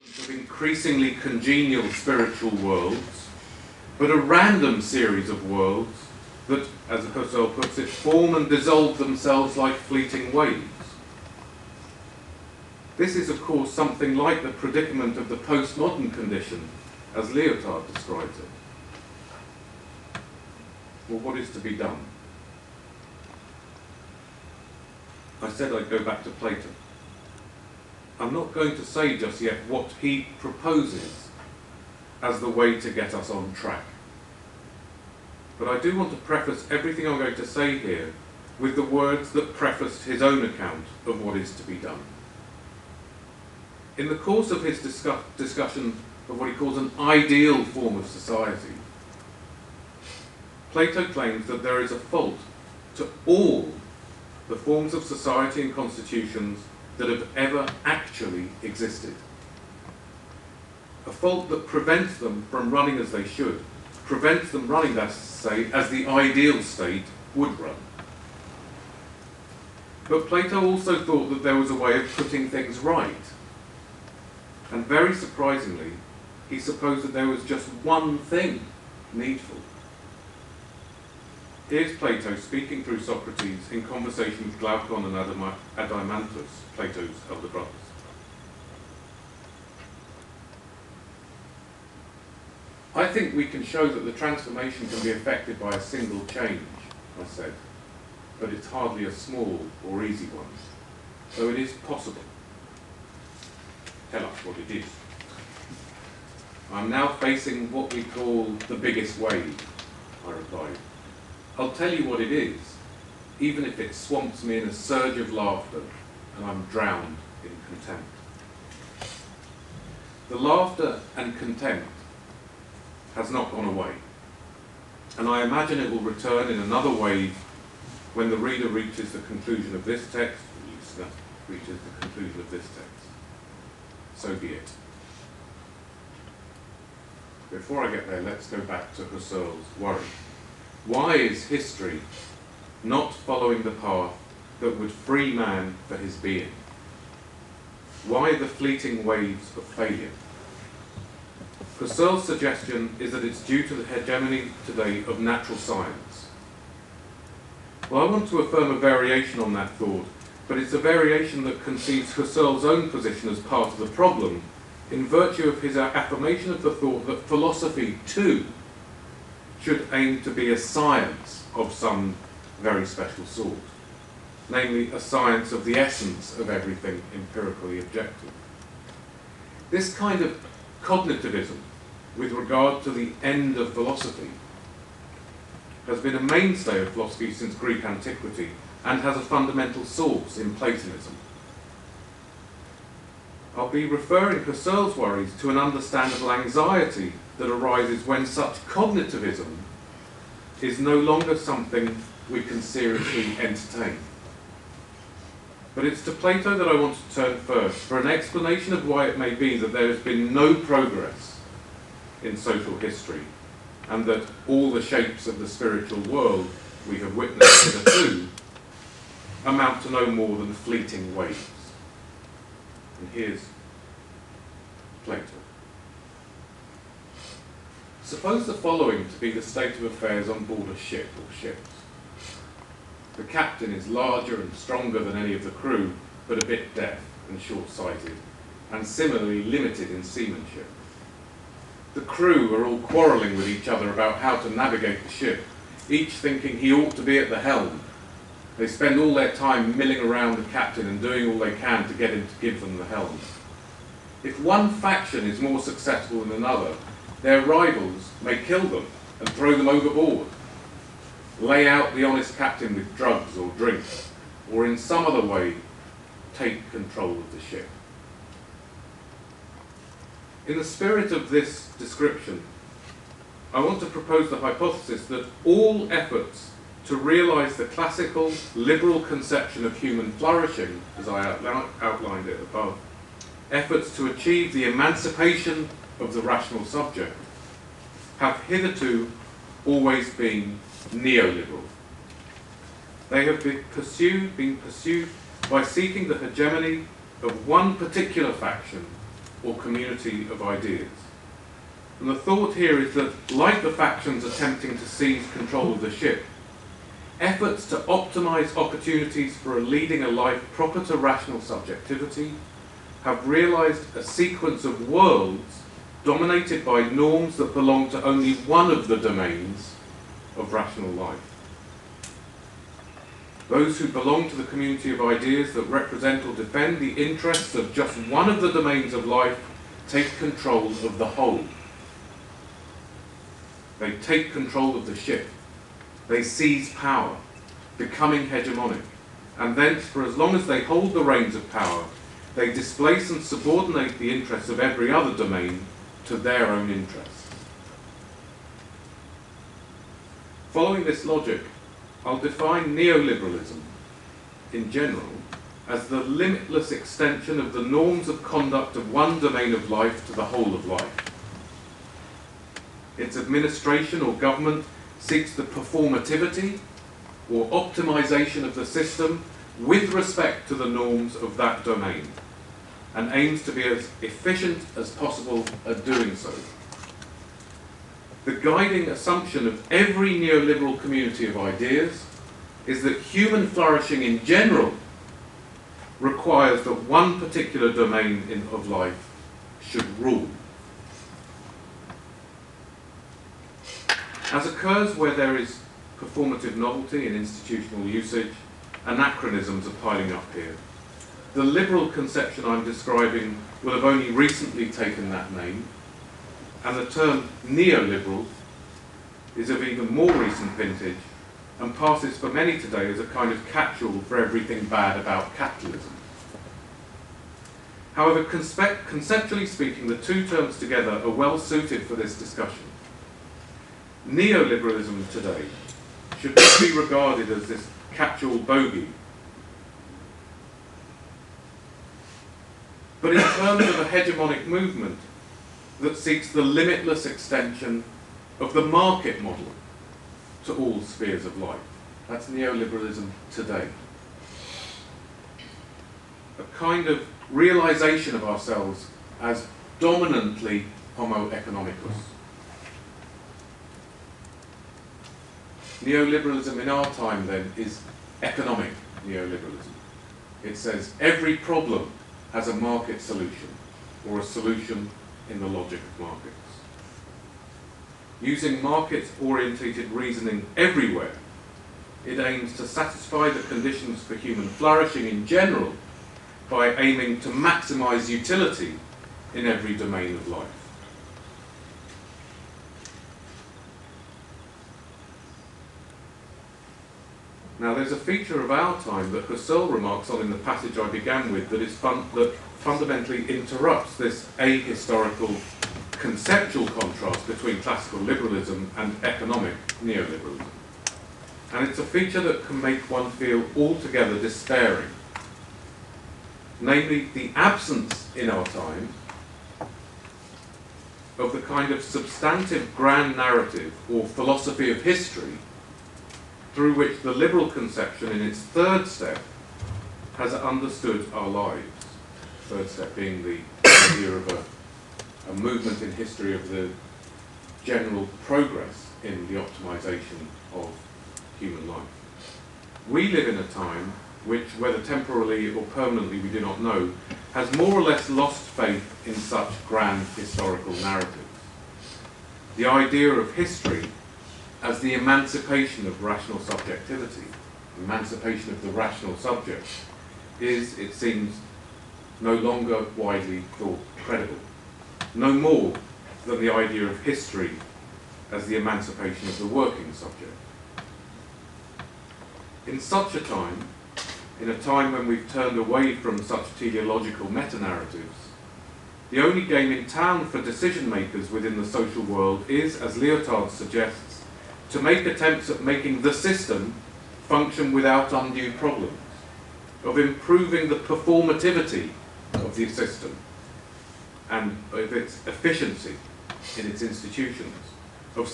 of increasingly congenial spiritual worlds, but a random series of worlds that, as Husserl puts it, form and dissolve themselves like fleeting waves. This is, of course, something like the predicament of the postmodern condition, as Lyotard describes it. Well, what is to be done? I said I'd go back to Plato. I'm not going to say just yet what he proposes as the way to get us on track. But I do want to preface everything I'm going to say here with the words that prefaced his own account of what is to be done. In the course of his discussion of what he calls an ideal form of society, Plato claims that there is a fault to all the forms of society and constitutions that have ever actually existed. A fault that prevents them from running as they should, prevents them running, that's to say, as the ideal state would run. But Plato also thought that there was a way of putting things right. And very surprisingly, he supposed that there was just one thing needful. Here's Plato speaking through Socrates in conversation with Glaucon and Adeimantus, Plato's elder brothers. I think we can show that the transformation can be effected by a single change, I said, but it's hardly a small or easy one, though it is possible. Tell us what it is. I'm now facing what we call the biggest wave, I replied. I'll tell you what it is, even if it swamps me in a surge of laughter and I'm drowned in contempt. The laughter and contempt has not gone away, and I imagine it will return in another wave when the reader reaches the conclusion of this text, the listener reaches the conclusion of this text. So be it. Before I get there, let's go back to Husserl's worry. Why is history not following the path that would free man for his being? Why the fleeting waves of failure? Husserl's suggestion is that it's due to the hegemony today of natural science. Well, I want to affirm a variation on that thought, but it's a variation that conceives Husserl's own position as part of the problem, in virtue of his affirmation of the thought that philosophy, too, should aim to be a science of some very special sort, namely a science of the essence of everything empirically objective. This kind of cognitivism with regard to the end of philosophy has been a mainstay of philosophy since Greek antiquity and has a fundamental source in Platonism. I'll be referring Husserl's worries to an understandable anxiety that arises when such cognitivism is no longer something we can seriously entertain. But it's to Plato that I want to turn first for an explanation of why it may be that there has been no progress in social history, and that all the shapes of the spiritual world we have witnessed hitherto amount to no more than fleeting waves. And here's Plato. Suppose the following to be the state of affairs on board a ship or ships. The captain is larger and stronger than any of the crew, but a bit deaf and short-sighted, and similarly limited in seamanship. The crew are all quarrelling with each other about how to navigate the ship, each thinking he ought to be at the helm. They spend all their time milling around the captain and doing all they can to get him to give them the helm. If one faction is more successful than another, their rivals may kill them and throw them overboard, lay out the honest captain with drugs or drink, or in some other way take control of the ship. In the spirit of this description, I want to propose the hypothesis that all efforts to realise the classical liberal conception of human flourishing, as I outlined it above, efforts to achieve the emancipation of the rational subject, have hitherto always been neoliberal. They have been pursued by seeking the hegemony of one particular faction or community of ideas. And the thought here is that, like the factions attempting to seize control of the ship, efforts to optimize opportunities for leading a life proper to rational subjectivity have realized a sequence of worlds dominated by norms that belong to only one of the domains of rational life. Those who belong to the community of ideas that represent or defend the interests of just one of the domains of life take control of the whole. They take control of the ship. They seize power, becoming hegemonic, and thence, for as long as they hold the reins of power, they displace and subordinate the interests of every other domain to their own interests. Following this logic, I'll define neoliberalism in general as the limitless extension of the norms of conduct of one domain of life to the whole of life. Its administration or government seeks the performativity or optimization of the system with respect to the norms of that domain, and aims to be as efficient as possible at doing so. The guiding assumption of every neoliberal community of ideas is that human flourishing in general requires that one particular domain of life should rule. As occurs where there is performative novelty in institutional usage, anachronisms are piling up here. The liberal conception I'm describing will have only recently taken that name, and the term neoliberal is of even more recent vintage and passes for many today as a kind of catch-all for everything bad about capitalism. However, conceptually speaking, the two terms together are well suited for this discussion. Neoliberalism today should not be regarded as this catch-all bogey, but in terms of a hegemonic movement that seeks the limitless extension of the market model to all spheres of life. That's neoliberalism today. A kind of realization of ourselves as dominantly homo economicus. Neoliberalism in our time, then, is economic neoliberalism. It says every problem has a market solution, or a solution in the logic of markets. Using market-orientated reasoning everywhere, it aims to satisfy the conditions for human flourishing in general by aiming to maximize utility in every domain of life. Now, there's a feature of our time that Husserl remarks on in the passage I began with that fundamentally interrupts this ahistorical conceptual contrast between classical liberalism and economic neoliberalism. And it's a feature that can make one feel altogether despairing. Namely, the absence in our time of the kind of substantive grand narrative or philosophy of history through which the liberal conception in its third step has understood our lives. Third step being the idea of a movement in history of the general progress in the optimization of human life. We live in a time which, whether temporarily or permanently we do not know, has more or less lost faith in such grand historical narratives. The idea of history as the emancipation of rational subjectivity, emancipation of the rational subject, is, it seems, no longer widely thought credible. No more than the idea of history as the emancipation of the working subject. In such a time, in a time when we've turned away from such teleological meta-narratives, the only game in town for decision makers within the social world is, as Lyotard suggests, to make attempts at making the system function without undue problems, of improving the performativity of the system and of its efficiency in its institutions, of